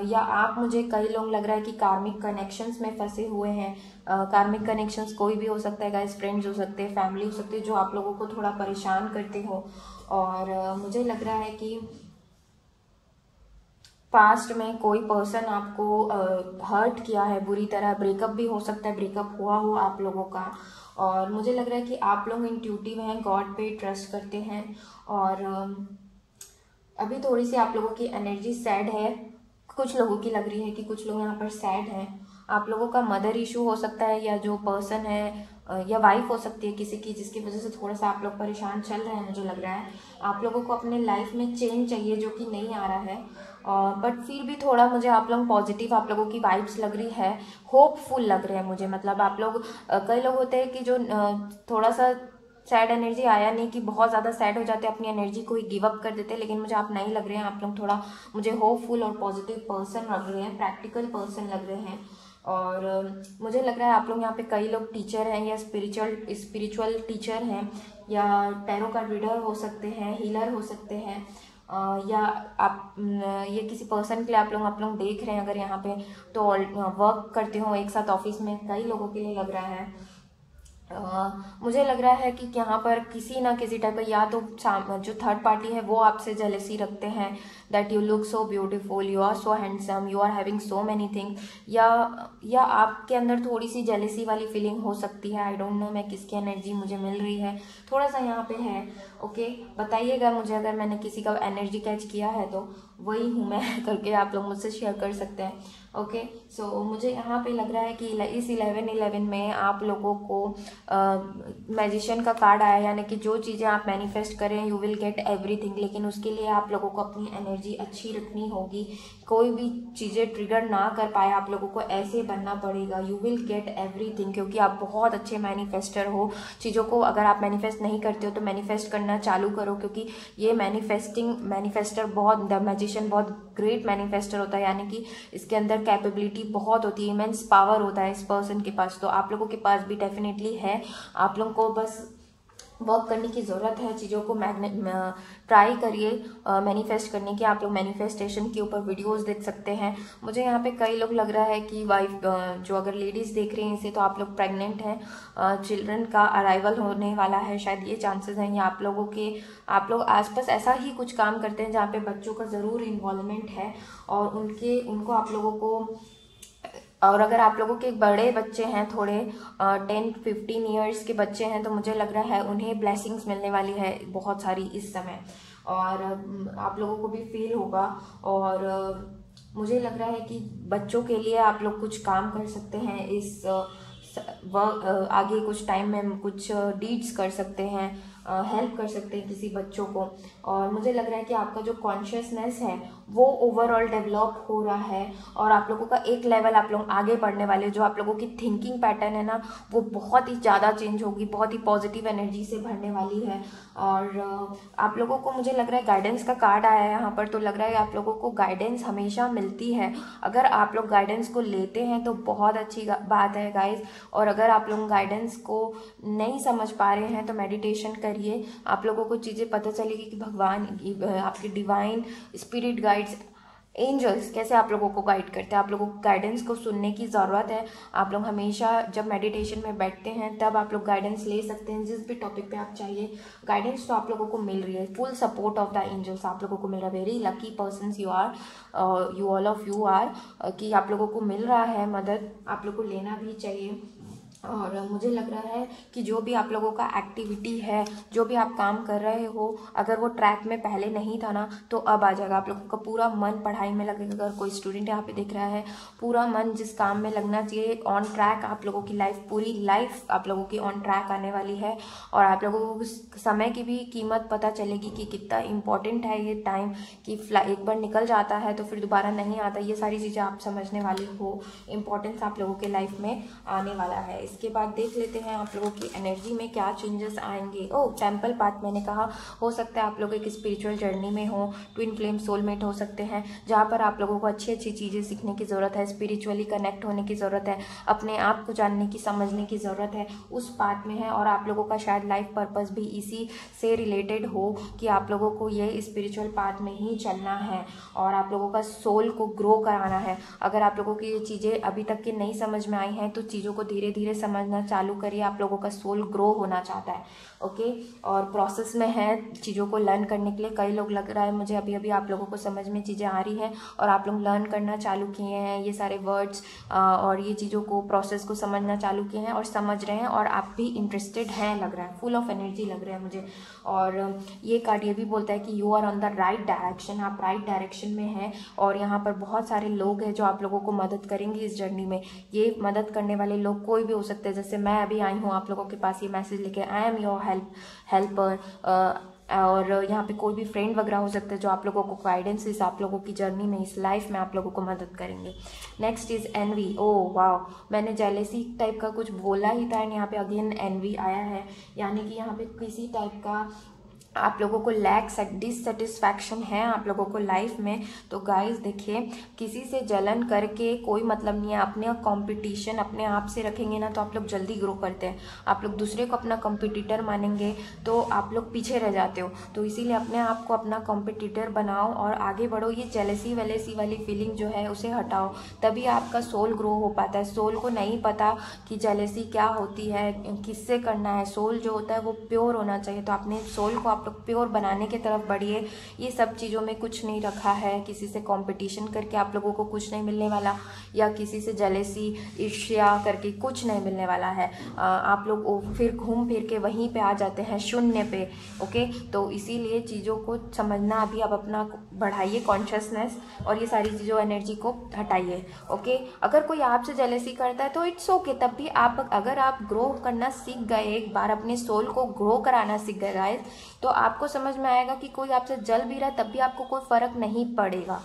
या आप, मुझे कई लोग लग रहा है कि कार्मिक कनेक्शंस में फंसे हुए हैं। कार्मिक कनेक्शंस कोई भी हो सकता है गाइस, फ्रेंड्स हो सकते हैं, फैमिली हो सकती है, जो आप लोगों को थोड़ा परेशान करते हो। और मुझे लग रहा है कि पास्ट में कोई पर्सन आपको हर्ट किया है बुरी तरह, ब्रेकअप भी हो सकता है, ब्रेकअप हुआ हो आप लोगों का। और मुझे लग रहा है कि आप लोग इंट्यूटिव हैं, गॉड पे ट्रस्ट करते हैं, और अभी थोड़ी सी आप लोगों की एनर्जी सैड है। कुछ लोगों की लग रही है कि कुछ लोग यहाँ पर सैड हैं। आप लोगों का मदर इशू हो सकता है, या जो पर्सन है या वाइफ हो सकती है किसी की, जिसकी वजह से थोड़ा सा आप लोग परेशान चल रहे हैं। मुझे लग रहा है आप लोगों को अपने लाइफ में चेंज चाहिए, जो कि नहीं आ रहा है, बट फिर भी थोड़ा मुझे आप लोग पॉजिटिव, आप लोगों की वाइब्स लग रही है, होपफुल लग रहे हैं मुझे। मतलब आप लोग, कई लोग होते हैं कि जो थोड़ा सा सैड एनर्जी आया नहीं कि बहुत ज़्यादा सैड हो जाते हैं, अपनी एनर्जी को ही गिव अप कर देते हैं, लेकिन मुझे आप नहीं लग रहे हैं। आप लोग थोड़ा मुझे होपफुल और पॉजिटिव पर्सन लग रहे हैं, प्रैक्टिकल पर्सन लग रहे हैं। और मुझे लग रहा है आप लोग यहाँ पे कई लोग टीचर हैं, या स्पिरिचुअल टीचर हैं, या टैरो कार्ड रीडर हो सकते हैं, हीलर हो सकते हैं, या आप ये किसी पर्सन के लिए आप लोग देख रहे हैं अगर यहाँ पे, तो वर्क करते हो एक साथ ऑफिस में, कई लोगों के लिए लग रहा है। मुझे लग रहा है कि यहाँ पर किसी ना किसी टाइप का या तो जो थर्ड पार्टी है वो आपसे जेलेसी रखते हैं, that you look so beautiful, you are so handsome, you are having so many things, या आपके अंदर थोड़ी सी जेलेसी वाली फीलिंग हो सकती है। आई डोंट नो मैं किसकी एनर्जी मुझे मिल रही है, थोड़ा सा यहाँ पे है। ओके, बताइएगा मुझे अगर मैंने किसी का एनर्जी कैच किया है तो वही हूँ मैं करके आप लोग मुझसे शेयर कर सकते हैं। ओके, सो मुझे यहाँ पे लग रहा है कि इस 11/11 में आप लोगों को मैजिशियन का कार्ड आया, यानी कि जो चीज़ें आप मैनिफेस्ट करें यू विल गेट एवरीथिंग, लेकिन उसके लिए आप लोगों को अपनी एनर्जी अच्छी रखनी होगी। कोई भी चीज़ें ट्रिगर ना कर पाए आप लोगों को ऐसे बनना पड़ेगा, यू विल गेट एवरीथिंग, क्योंकि आप बहुत अच्छे मैनिफेस्टर हो। चीज़ों को अगर आप मैनिफेस्ट नहीं करते हो तो मैनिफेस्ट करना चालू करो, क्योंकि ये मैनिफेस्टर बहुत, द मैजिशियन बहुत ग्रेट मैनिफेस्टर होता है, यानी कि इसके अंदर कैपेबिलिटी बहुत होती है, इमेंस पावर होता है इस पर्सन के पास। तो आप लोगों के पास भी डेफिनेटली है, आप लोगों को बस वर्क करने की ज़रूरत है। चीज़ों को ट्राई करिए मैनिफेस्ट करने की। आप लोग मैनिफेस्टेशन के ऊपर वीडियोस देख सकते हैं। मुझे यहाँ पे कई लोग लग रहा है कि वाइफ जो अगर लेडीज़ देख रही हैं इसे तो आप लोग प्रेग्नेंट हैं, चिल्ड्रन का अराइवल होने वाला है, शायद ये चांसेस हैं। या आप लोग आसपास ऐसा ही कुछ काम करते हैं जहाँ पे बच्चों का ज़रूर इन्वॉल्वमेंट है और उनको आप लोगों को, और अगर आप लोगों के बड़े बच्चे हैं, थोड़े 10-15 ईयर्स के बच्चे हैं, तो मुझे लग रहा है उन्हें ब्लेसिंग्स मिलने वाली है बहुत सारी इस समय, और आप लोगों को भी फील होगा। और मुझे लग रहा है कि बच्चों के लिए आप लोग कुछ काम कर सकते हैं इस आगे कुछ टाइम में, कुछ डीड्स कर सकते हैं, हेल्प कर सकते हैं किसी बच्चों को। और मुझे लग रहा है कि आपका जो कॉन्शियसनेस है वो ओवरऑल डेवलप हो रहा है और आप लोगों का एक लेवल आप लोग आगे बढ़ने वाले। जो आप लोगों की थिंकिंग पैटर्न है ना वो बहुत ही ज़्यादा चेंज होगी, बहुत ही पॉजिटिव एनर्जी से भरने वाली है। और आप लोगों को मुझे लग रहा है गाइडेंस का कार्ड आया है यहाँ पर, तो लग रहा है आप लोगों को गाइडेंस हमेशा मिलती है। अगर आप लोग गाइडेंस को लेते हैं तो बहुत अच्छी बात है गाइज, और अगर आप लोग गाइडेंस को नहीं समझ पा रहे हैं तो मेडिटेशन करिए, आप लोगों को चीज़ें पता चलेगी कि भगवान, आपके डिवाइन स्पिरिट गाइड्स, एंजल्स कैसे आप लोगों को गाइड करते हैं। आप लोगों को गाइडेंस को सुनने की ज़रूरत है। आप लोग हमेशा जब मेडिटेशन में बैठते हैं तब आप लोग गाइडेंस ले सकते हैं, जिस भी टॉपिक पे आप चाहिए गाइडेंस तो आप लोगों को मिल रही है। Full support of the angels आप लोगों को मिल रहा है। Very lucky persons you are, you all of you are, कि आप लोगों को मिल रहा है मदद, आप लोग को लेना भी चाहिए। और मुझे लग रहा है कि जो भी आप लोगों का एक्टिविटी है, जो भी आप काम कर रहे हो, अगर वो ट्रैक में पहले नहीं था ना तो अब आ जाएगा। आप लोगों का पूरा मन पढ़ाई में लगेगा। अगर कोई स्टूडेंट यहाँ पे दिख रहा है, पूरा मन जिस काम में लगना चाहिए, ऑन ट्रैक आप लोगों की लाइफ, पूरी लाइफ आप लोगों की ऑन ट्रैक आने वाली है। और आप लोगों को समय की भी कीमत पता चलेगी कि कितना इम्पोर्टेंट है ये टाइम, कि एक बार निकल जाता है तो फिर दोबारा नहीं आता। ये सारी चीज़ें आप समझने वाले हो, इम्पोर्टेंस आप लोगों के लाइफ में आने वाला है। इसके बाद देख लेते हैं आप लोगों की एनर्जी में क्या चेंजेस आएंगे। टेम्पल पाथ मैंने कहा, हो सकता है आप लोग एक स्पिरिचुअल जर्नी में हो, ट्विन फ्लेम सोलमेट हो सकते हैं, जहाँ पर आप लोगों को अच्छी अच्छी चीज़ें सीखने की ज़रूरत है, स्पिरिचुअली कनेक्ट होने की ज़रूरत है, अपने आप को जानने की, समझने की ज़रूरत है, उस पाथ में है। और आप लोगों का शायद लाइफ पर्पस भी इसी से रिलेटेड हो कि आप लोगों को ये स्पिरिचुअल पाथ में ही चलना है और आप लोगों का सोल को ग्रो कराना है। अगर आप लोगों की ये चीज़ें अभी तक की नहीं समझ में आई हैं तो चीज़ों को धीरे धीरे समझना चालू करिए। आप लोगों का सोल ग्रो होना चाहता है, ओके, और प्रोसेस में है चीज़ों को लर्न करने के लिए। कई लोग लग रहा है मुझे अभी अभी आप लोगों को समझ में चीज़ें आ रही हैं और आप लोग लर्न करना चालू किए हैं ये सारे वर्ड्स और ये चीज़ों को, प्रोसेस को समझना चालू किए हैं और समझ रहे हैं, और आप भी इंटरेस्टेड हैं लग रहा है, फुल ऑफ एनर्जी लग रहा है मुझे। और ये कार्ड ये भी बोलता है कि you are on the right direction, आप राइट डायरेक्शन में हैं और यहाँ पर बहुत सारे लोग हैं जो आप लोगों को मदद करेंगे इस जर्नी में। ये मदद करने वाले लोग कोई भी हो सकते हैं, जैसे मैं अभी आई हूँ आप लोगों के पास ये मैसेज लेके, आई एम योर हेल्पर। और यहाँ पे कोई भी फ्रेंड वगैरह हो सकते हैं जो आप लोगों को गाइडेंस इस आप लोगों की जर्नी में, इस लाइफ में आप लोगों को मदद करेंगे। Next is N V. ओह वाह, मैंने जेलेसी टाइप का कुछ बोला ही था एंड यहाँ पे अगेन एनवी आया है, यानी कि यहाँ पे किसी टाइप का आप लोगों को लैक डिससेटिस्फैक्शन है आप लोगों को लाइफ में, तो गाइस देखिए, किसी से जलन करके कोई मतलब नहीं है। अपने कंपटीशन अपने आप से रखेंगे ना तो आप लोग जल्दी ग्रो करते हैं। आप लोग दूसरे को अपना कंपटीटर मानेंगे तो आप लोग पीछे रह जाते हो। तो इसीलिए अपने आप को अपना कंपटीटर बनाओ और आगे बढ़ो। ये जेलसी वेलेसी वाली फीलिंग जो है उसे हटाओ, तभी आपका सोल ग्रो हो पाता है। सोल को नहीं पता कि जेलसी क्या होती है, किससे करना है। सोल जो होता है वो प्योर होना चाहिए। तो अपने सोल को आप लोग प्योर बनाने की तरफ बढ़िए। ये सब चीज़ों में कुछ नहीं रखा है। किसी से कंपटीशन करके आप लोगों को कुछ नहीं मिलने वाला, या किसी से जेलेसी ईर्ष्या करके कुछ नहीं मिलने वाला है। आप लोग फिर घूम फिर के वहीं पे आ जाते हैं, शून्य पे। ओके, तो इसीलिए चीज़ों को समझना अभी आप अपना बढ़ाइए कॉन्शियसनेस, और ये सारी चीज़ों एनर्जी को हटाइए। ओके, अगर कोई आपसे जेलेसी करता है तो इट्स ओके। तब भी आप अगर आप ग्रो करना सीख गए, एक बार अपने सोल को ग्रो कराना सीख गए गाइस, तो आपको समझ में आएगा कि कोई आपसे जल भी रहा है तब भी आपको कोई फर्क नहीं पड़ेगा।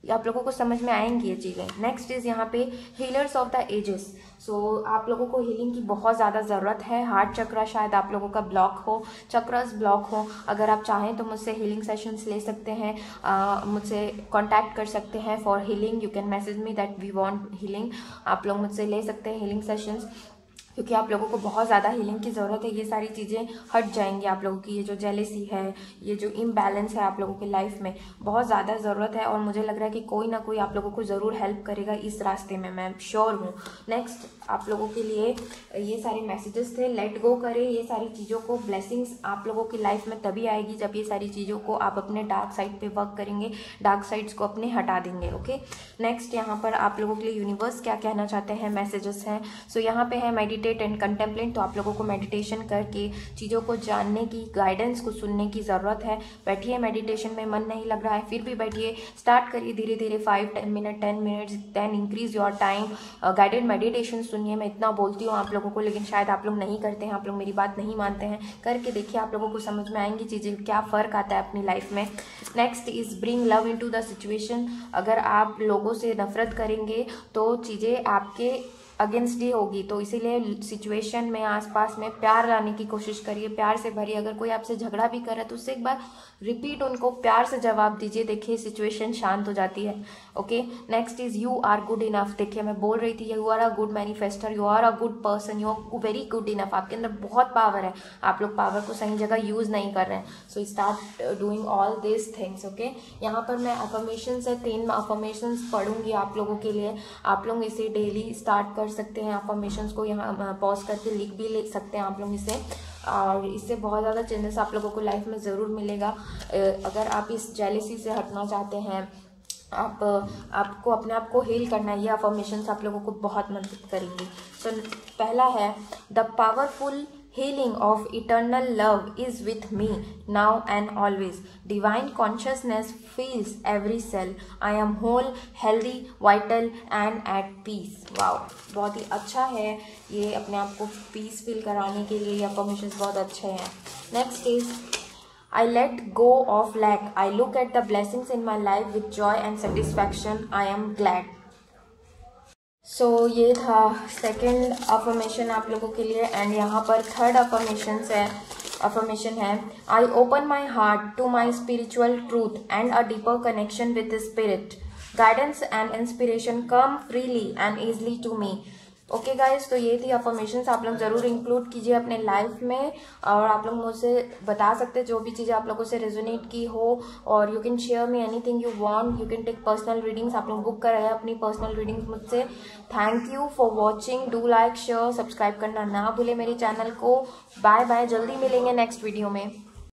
आप लोगों को समझ में आएंगी ये चीज़ें। नेक्स्ट इज यहाँ पे हीलर्स ऑफ द एजेस। सो आप लोगों को हीलिंग की बहुत ज़्यादा ज़रूरत है। हार्ट चक्रा शायद आप लोगों का ब्लॉक हो, चक्रस ब्लॉक हो। अगर आप चाहें तो मुझसे हीलिंग सेशंस ले सकते हैं, मुझसे कांटेक्ट कर सकते हैं for healing. You can message me that we want healing. आप लोग मुझसे ले सकते हैं हीलिंग सेशंस, क्योंकि आप लोगों को बहुत ज़्यादा हीलिंग की ज़रूरत है। ये सारी चीज़ें हट जाएंगी आप लोगों की। ये जो जेलेसी है, ये जो इम्बैलेंस है आप लोगों की लाइफ में, बहुत ज़्यादा ज़रूरत है। और मुझे लग रहा है कि कोई ना कोई आप लोगों को ज़रूर हेल्प करेगा इस रास्ते में, मैं श्योर हूँ। नेक्स्ट आप लोगों के लिए ये सारे मैसेजेस थे। लेट गो करें ये सारी चीज़ों को। ब्लेसिंग्स आप लोगों की लाइफ में तभी आएगी जब ये सारी चीज़ों को आप अपने डार्क साइड पे वर्क करेंगे, डार्क साइड्स को अपने हटा देंगे। ओके, नेक्स्ट यहाँ पर आप लोगों के लिए यूनिवर्स क्या कहना चाहते हैं, मैसेजेस हैं। सो यहाँ पे है मेडिटेट एंड कंटेम्पलेट। तो आप लोगों को मेडिटेशन करके चीज़ों को जानने की, गाइडेंस को सुनने की ज़रूरत है। बैठिए, मेडिटेशन में मन नहीं लग रहा है फिर भी बैठिए, स्टार्ट करिए धीरे धीरे, 5-10 minute, 10 minutes, then increase your time. Guided meditation सुनिए। मैं इतना बोलती हूँ आप लोगों को, लेकिन शायद आप लोग नहीं करते हैं, आप लोग मेरी बात नहीं मानते हैं। करके देखिए, आप लोगों को समझ में आएंगी चीज़ें, क्या फ़र्क आता है अपनी लाइफ में। Next is bring love into the situation. अगर आप लोगों से नफरत करेंगे तो चीज़ें आपके अगेंस्ट ही होगी। तो इसीलिए सिचुएशन में, आसपास में प्यार लाने की कोशिश करिए, प्यार से भरिए। अगर कोई आपसे झगड़ा भी कर रहा है तो उससे एक बार रिपीट उनको प्यार से जवाब दीजिए, देखिए सिचुएशन शांत हो जाती है। Okay, next is you are good enough. देखिए मैं बोल रही थी, you are a good manifester, you are a good person, you are very good enough. आपके अंदर बहुत पावर है, आप लोग पावर को सही जगह यूज नहीं कर रहे हैं। So start doing all this things. Okay, यहाँ पर मैं अफर्मेशंस है, 3 अफर्मेशंस पढ़ूंगी आप लोगों के लिए। आप लोग इसे डेली स्टार्ट कर सकते हैं। अफर्मेशंस को यहाँ पॉज करके लिख भी ले सकते हैं आप लोग इसे, और इससे बहुत ज़्यादा चेंजेस आप लोगों को लाइफ में ज़रूर मिलेगा। अगर आप इस जेलेसी से हटना चाहते हैं, आपको अपने आप को हील करना है, ये अफर्मेशंस आप लोगों को बहुत मदद करेंगी। सो पहला है, the powerful healing of eternal love is with me now and always. Divine consciousness fills every cell. I am whole, healthy, vital and at peace. Wow, बहुत ही अच्छा है ये अपने आप को पीस फील कराने के लिए, ये अफर्मेशंस बहुत अच्छे हैं। Next is I let go of lack. I look at the blessings in my life with joy and satisfaction. I am glad. सो ये था सेकंड अफर्मेशन आप लोगों के लिए। एंड यहाँ पर थर्ड अफर्मेशन है, I open my heart to my spiritual truth and a deeper connection with spirit. Guidance and inspiration come freely and easily to me. Okay guys, तो ये थी अफर्मेशंस, आप लोग ज़रूर इंक्लूड कीजिए अपने लाइफ में। और आप लोग मुझसे बता सकते हैं जो भी चीज़ें आप लोगों से रेजोनेट की हो, और you can share me anything you want. You can take personal readings, आप लोग बुक कराए अपनी पर्सनल रीडिंग्स मुझसे। Thank you for watching. Do like, share, subscribe करना ना भूले मेरे चैनल को। बाय बाय, जल्दी मिलेंगे नेक्स्ट वीडियो में।